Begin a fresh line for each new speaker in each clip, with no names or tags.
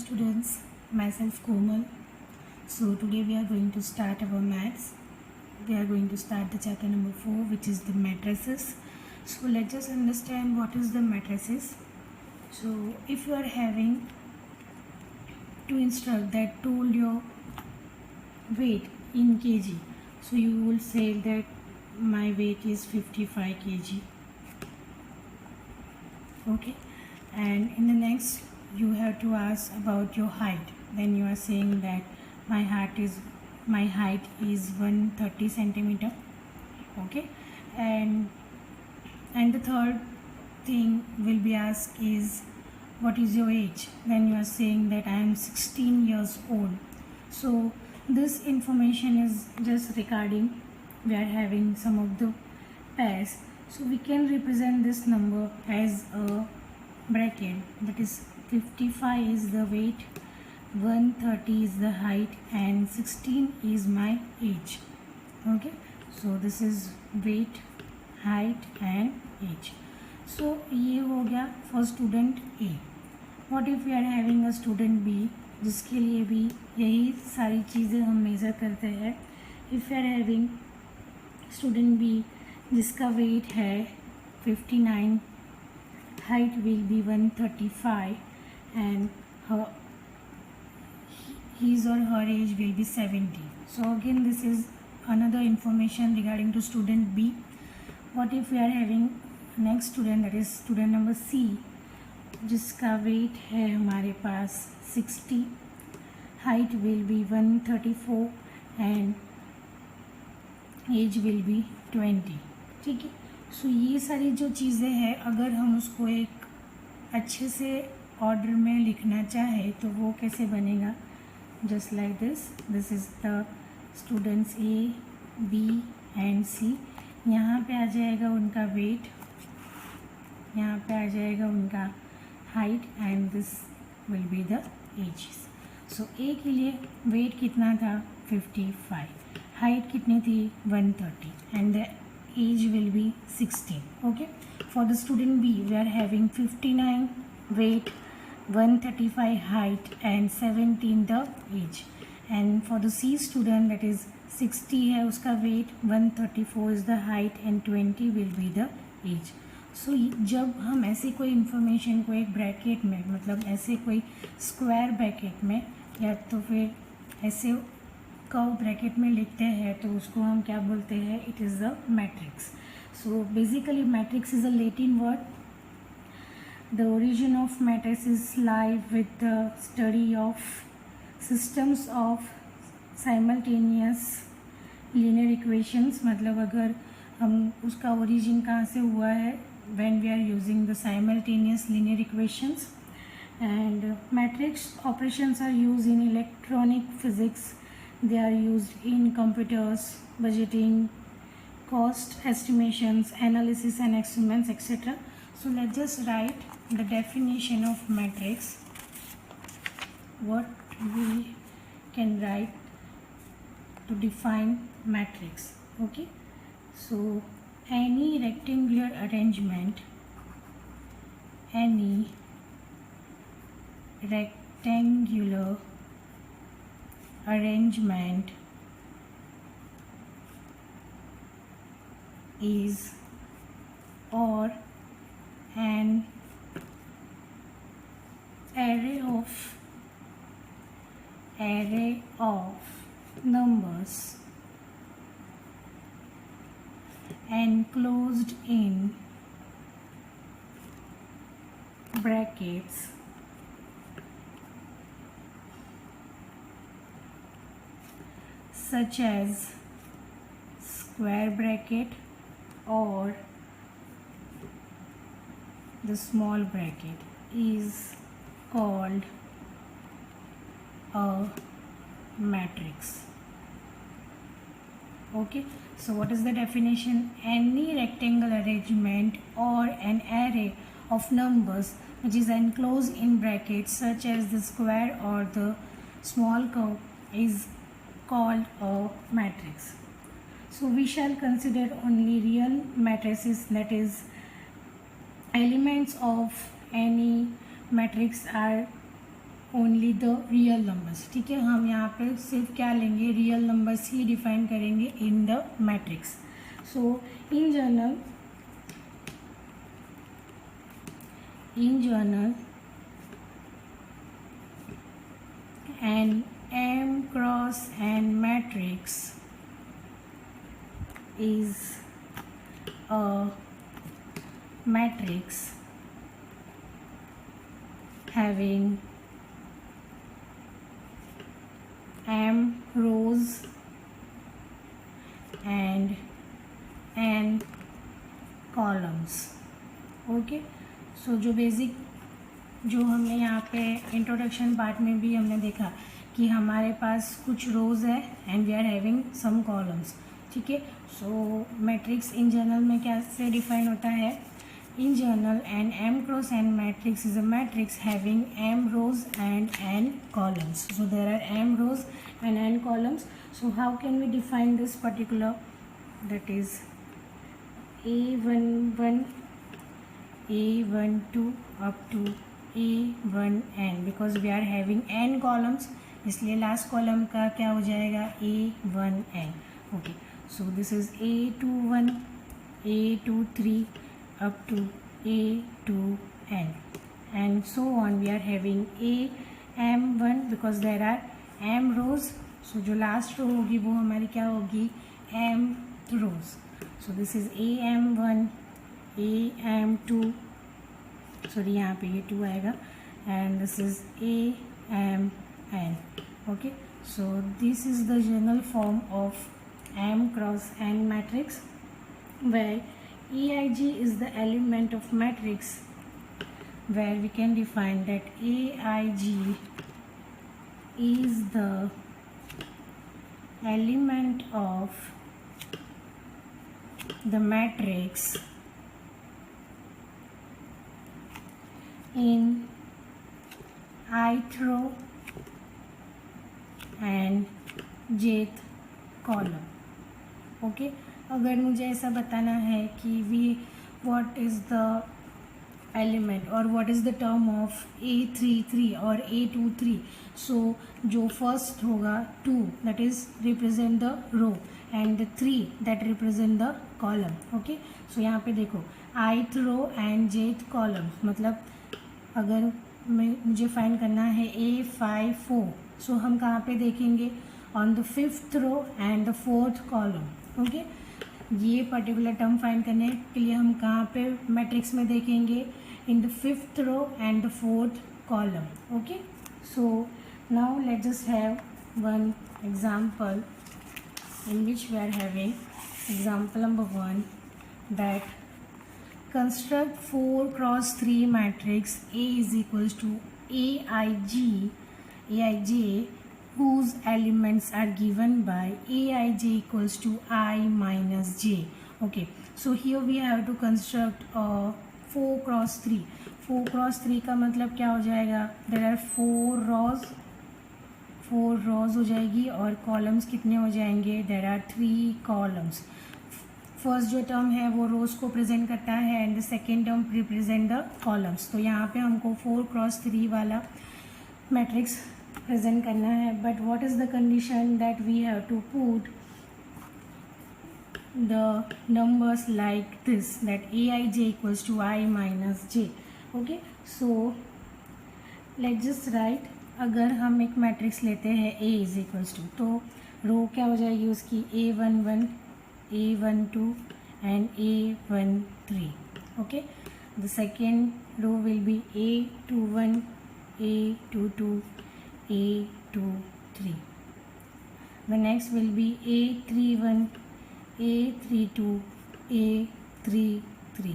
students, myself Komal. So today we are going to start our maths. We are going to start the chapter number 4, which is the matrices. So let's just understand what is the matrices. So if you are having to instruct that told your weight in kg, so you will say that my weight is 55 kg. Okay, and in the next you have to ask about your height. Then you are saying that my height is 130 centimeter. Okay, and the third thing will be asked is what is your age. Then you are saying that I am 16 years old. So this information is just regarding we are having some of the pairs. So we can represent this number as a bracket, that is 55 is the weight, 130 is the height, and 16 is my age. Okay, so this is weight, height and age. So ये हो गया for student A. What if we are having a student B, जिसके लिए भी यही सारी चीज़ें हम मेज़र करते हैं. If we are having student B जिसका weight है 59, height will be 135 and his or her age will be 70. So again this is another information regarding to student B. What if we are having next student, that is student number C, जिसका weight है हमारे पास 60, height will be 134 and age will be 20. ठीक है. सो ये सारी जो चीज़ें हैं अगर हम उसको एक अच्छे से ऑर्डर में लिखना चाहे तो वो कैसे बनेगा, just like this is the students A, B and C. यहाँ पे आ जाएगा उनका वेट, यहाँ पे आ जाएगा उनका height and this will be the ages. So A के लिए वेट कितना था 55, हाइट कितनी थी 130 and the age will be 16. Okay, for the student B we are having 59 weight, 135 height and 17 the age. And for the C student, that is 60 है उसका weight, 134 is the height and 20 will be the age. So जब हम ऐसे कोई information को एक bracket में, मतलब ऐसे कोई स्क्वायर ब्रैकेट में या तो फिर ऐसे कर्व ब्रैकेट में लिखते हैं तो उसको हम क्या बोलते हैं, it is a matrix. So basically matrix is a Latin word. The origin of matrix is live with the study of systems of simultaneous linear equations. मतलब अगर हम उसका ओरिजिन कहाँ से हुआ है, when we are using the simultaneous linear equations. And matrix operations are use in electronic physics. They are used in computers, budgeting, cost estimations, analysis and experiments, etc. So let's just write the definition of matrix. What we can write to define matrix. Okay, so any rectangular arrangement, any rectangular arrangement is or an array of numbers enclosed in brackets such as square bracket or the small bracket is called a matrix. Okay, so what is the definition? Any rectangle arrangement or an array of numbers which is enclosed in brackets such as the square or the small curve is called a matrix. So we shall consider only real matrices, that is elements of any matrix are only the real numbers, ठीक है। हम यहाँ पे सिर्फ क्या लेंगे, real numbers ही define करेंगे in the matrix. So in general an M cross N matrix is a matrix having M rows and N columns। Okay, so जो बेसिक जो हमने यहाँ पे इंट्रोडक्शन पार्ट में भी हमने देखा कि हमारे पास कुछ रोज है and we are having some columns, ठीक है। सो मैट्रिक्स इन जनरल में कैसे डिफाइन होता है, in general an m cross n matrix is a matrix having m rows and n columns. So there are m rows and n columns. So how can we define this particular, that is A11 A12 up to A1n, because we are having n columns, इसलिए last column का क्या हो जाएगा A1n। Okay, so this is A21 A23 up to A2n and so on। we are having AM1 because there are m rows, so जो last row होगी वो हमारी क्या होगी m rows। so this is AM1 AM2, sorry यहाँ पे ये 2 आएगा, and this is AMN। Okay, so this is the general form of M cross N matrix where EIG is the element of matrix where we can define that AIG is the element of the matrix in ith row and jth column। Okay, अगर मुझे ऐसा बताना है कि what is the element और what is the term of A33 और A23, so जो first होगा 2 that is represent the row and the 3 that represent the column. Okay, so यहाँ पे देखो ith row and jth column, मतलब अगर मुझे फाइंड करना है A54, सो हम कहाँ पे देखेंगे on the 5th row and the 4th column. Okay, ये पर्टिकुलर टर्म फाइंड करने के लिए हम कहाँ पे मैट्रिक्स में देखेंगे in the 5th row and the 4th column. Okay, so now let just have one example in which we are having example number 1 that construct 4 cross 3 matrix A is equals to Aij whose elements are given by Aij equals to I minus j। okay, so here we have to construct 4 cross 3। 4 cross 3 का मतलब क्या हो जाएगा, there are 4 rows हो जाएगी और columns कितने हो जाएंगे, देर आर 3 कॉलम्स। फर्स्ट जो टर्म है वो रोज को प्रेजेंट करता है and the second term represent the columns. तो यहाँ पे हमको 4 cross 3 वाला मैट्रिक्स प्रेजेंट करना है, but what is the condition that we have to put the numbers like this that Aij equals to I minus j। Okay, so let just write, अगर हम एक मैट्रिक्स लेते हैं A इज इक्वल्स टू, तो रो क्या हो जाएगी उसकी A11 A12 and A13। Okay, the second row will be A21 A22 A23, the next will be A31 A32 A33,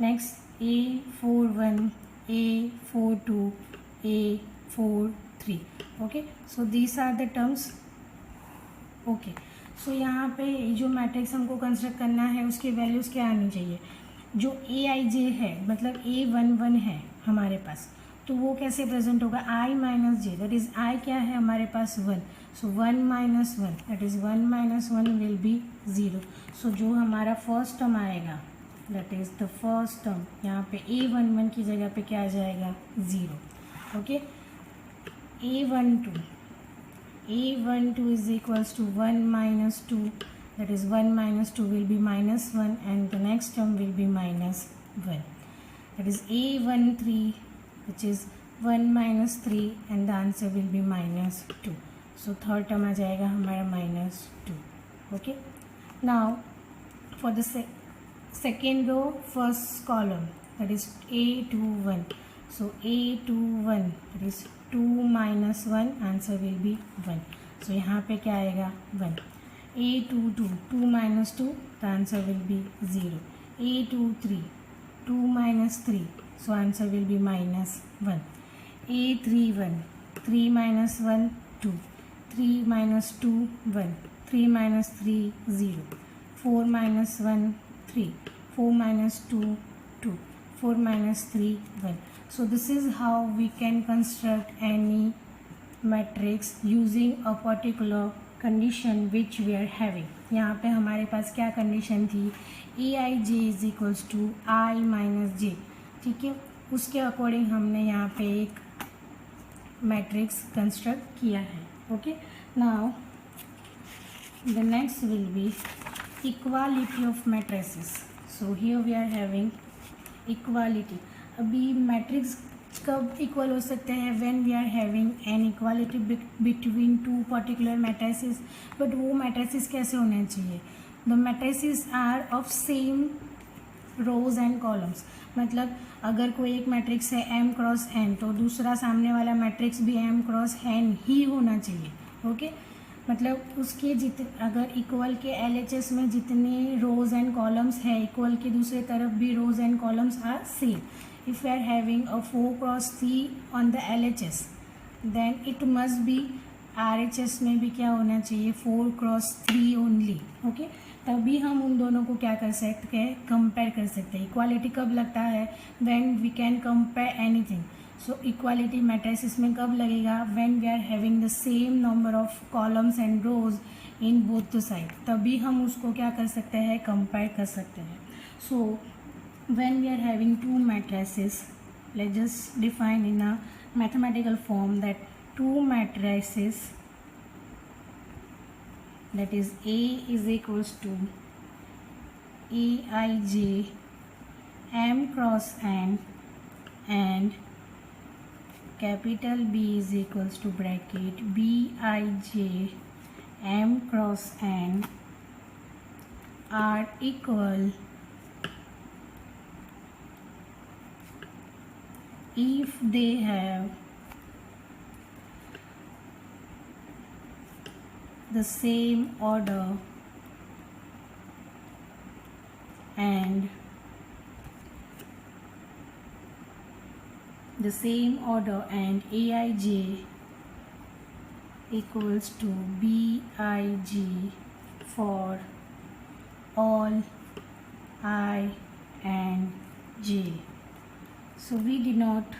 next A41 A42 A43। Okay, so these are the terms. Okay, so यहाँ पे जो matrix हमको construct करना है उसकी values क्या आनी चाहिए, जो Aij है मतलब A11 है हमारे पास, तो वो कैसे प्रेजेंट होगा I minus J, that is I क्या है हमारे पास 1, सो 1 minus 1 that is 1 minus 1 will be 0। सो जो हमारा फर्स्ट टर्म आएगा that is the first term, यहाँ पे A11 की जगह पे क्या आ जाएगा 0। Okay, A12 is equals to 1 minus 2, that is 1 minus 2 will be minus 1 and the next term will be minus 1. That is A13, which is 1 minus 3 and the answer will be minus 2. So third term आ जाएगा हमारा minus 2. Okay. Now for the second row, first column, that is A21. So A21, that is 2 minus 1, answer will be 1. So यहाँ पे क्या आएगा 1. A22, 2 minus 2, the answer will be 0. A23, 2 minus 3, so answer will be minus 1. A31, 3 minus 1, 2. 3 minus 2, 1. 3 minus 3, 0. 4 minus 1, 3. 4 minus 2, 2. 4 minus 3, 1. So this is how we can construct any matrix using a particular condition which we are having. यहाँ पे हमारे पास क्या condition थी, aij is equals to i minus j. ठीक है, उसके according हमने यहाँ पे एक मैट्रिक्स कंस्ट्रक्ट किया है. Okay, now the next will be equality of matrices. So here we are having equality. अभी मैट्रिक्स कब इक्वल हो सकते हैं, when we are having an equality between two particular matrices. But वो मैट्रिसेस कैसे होने चाहिए, the matrices are of same rows and columns. मतलब अगर कोई एक मैट्रिक्स है m क्रॉस n, तो दूसरा सामने वाला मैट्रिक्स भी m क्रॉस n ही होना चाहिए. ओके, मतलब उसके अगर इक्वल के LHS में जितने रोज एंड कॉलम्स है, इक्वल के दूसरे तरफ भी rows and columns are same. If we are having a 4 cross 3 on the LHS, then it must be RHS में भी क्या होना चाहिए, 4 क्रॉस 3 ओनली. ओके, तभी हम उन दोनों को क्या कर सकते हैं, कंपेयर कर सकते हैं. इक्वालिटी कब लगता है, when we can compare anything. So equality matrices में कब लगेगा, when we are having the same number of columns and rows in both the side, तभी हम उसको क्या कर सकते हैं, कंपेयर कर सकते हैं. So when we are having two matrices, let's just define in a mathematical form that two matrices, that is A is equals to Aij m cross n and capital B is equals to bracket Bij m cross n are equal if they have the same order and Aij equals to Bij for all I and j. So we denote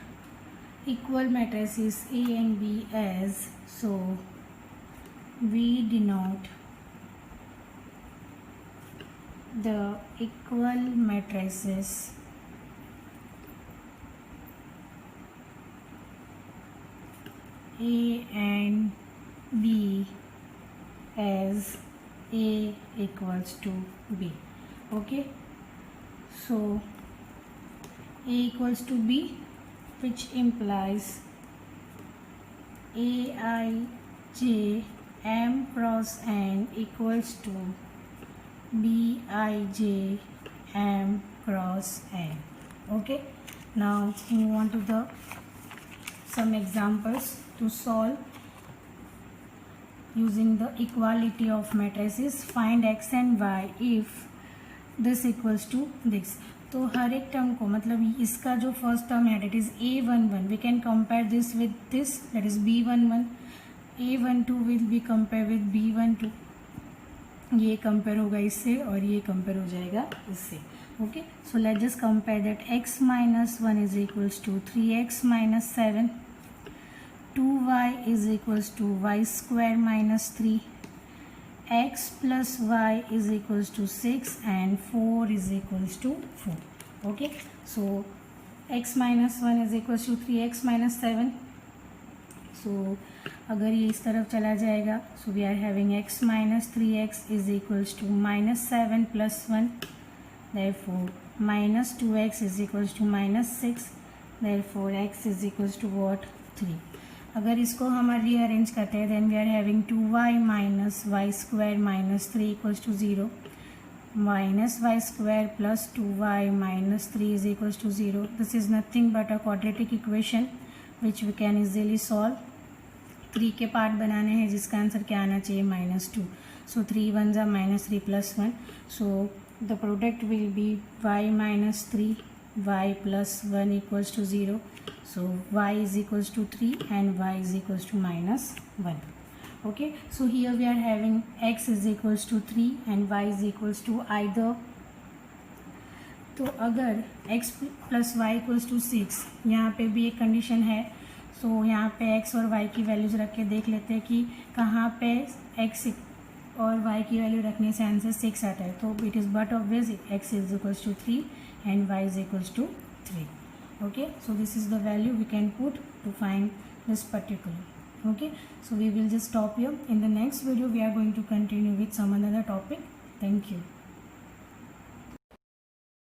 equal matrices A and B as, so we denote the equal matrices A and B as A equals to B. Okay, so A equals to B, which implies Aij m cross n equals to Bij m cross n. Okay, now move on to the some examples to solve using the equality of matrices. Find x and y if this equals to this. तो हर एक term को, मतलब इसका जो first term है, that is A11, we can compare this with this, that is B11. A12 will be compare with B12. ये compare होगा इससे और ये कंपेयर हो जाएगा इससे. Okay, so let just compare that x minus 1 is equals to 3x minus 7, 2y is equals to y square minus 3, x plus y is equals to 6 and 4 is equals to 4. Okay, so x minus 1 is equals to 3x minus 7. सो अगर ये इस तरफ चला जाएगा, so we are having x minus 3x is equals to -7 + 1, therefore -2x is equals to -6, therefore x is equals to what 3। अगर इसको हम रीअरेंज करते हैं, then we are having 2y minus y square minus 3 equals to 0, minus y square plus 2y minus 3 is equals to 0। This is nothing but a quadratic equation which we can easily solve. 3 के part बनाने हैं जिसका answer क्या आना चाहिए, -2। सो 3 1 ज़ा -3 + 1, so the product will be y minus 3 y plus 1 equals to 0। So y is equals to 3 and y is equals to -1. Okay, so here we are having x is equals to 3 and y is equals to either, तो अगर x plus y equals to 6, यहाँ पे भी एक condition है। सो यहाँ पे x और y की वैल्यूज रख के देख लेते हैं कि कहाँ पे x और y की वैल्यू रखने से आंसर 6 आता है। तो it is but obvious x is equals to 3 and y is equals to 3. Okay, so this is the value we can put to find this particular. Okay, so we will just stop here. In the next video we are going to continue with some another topic. Thank you.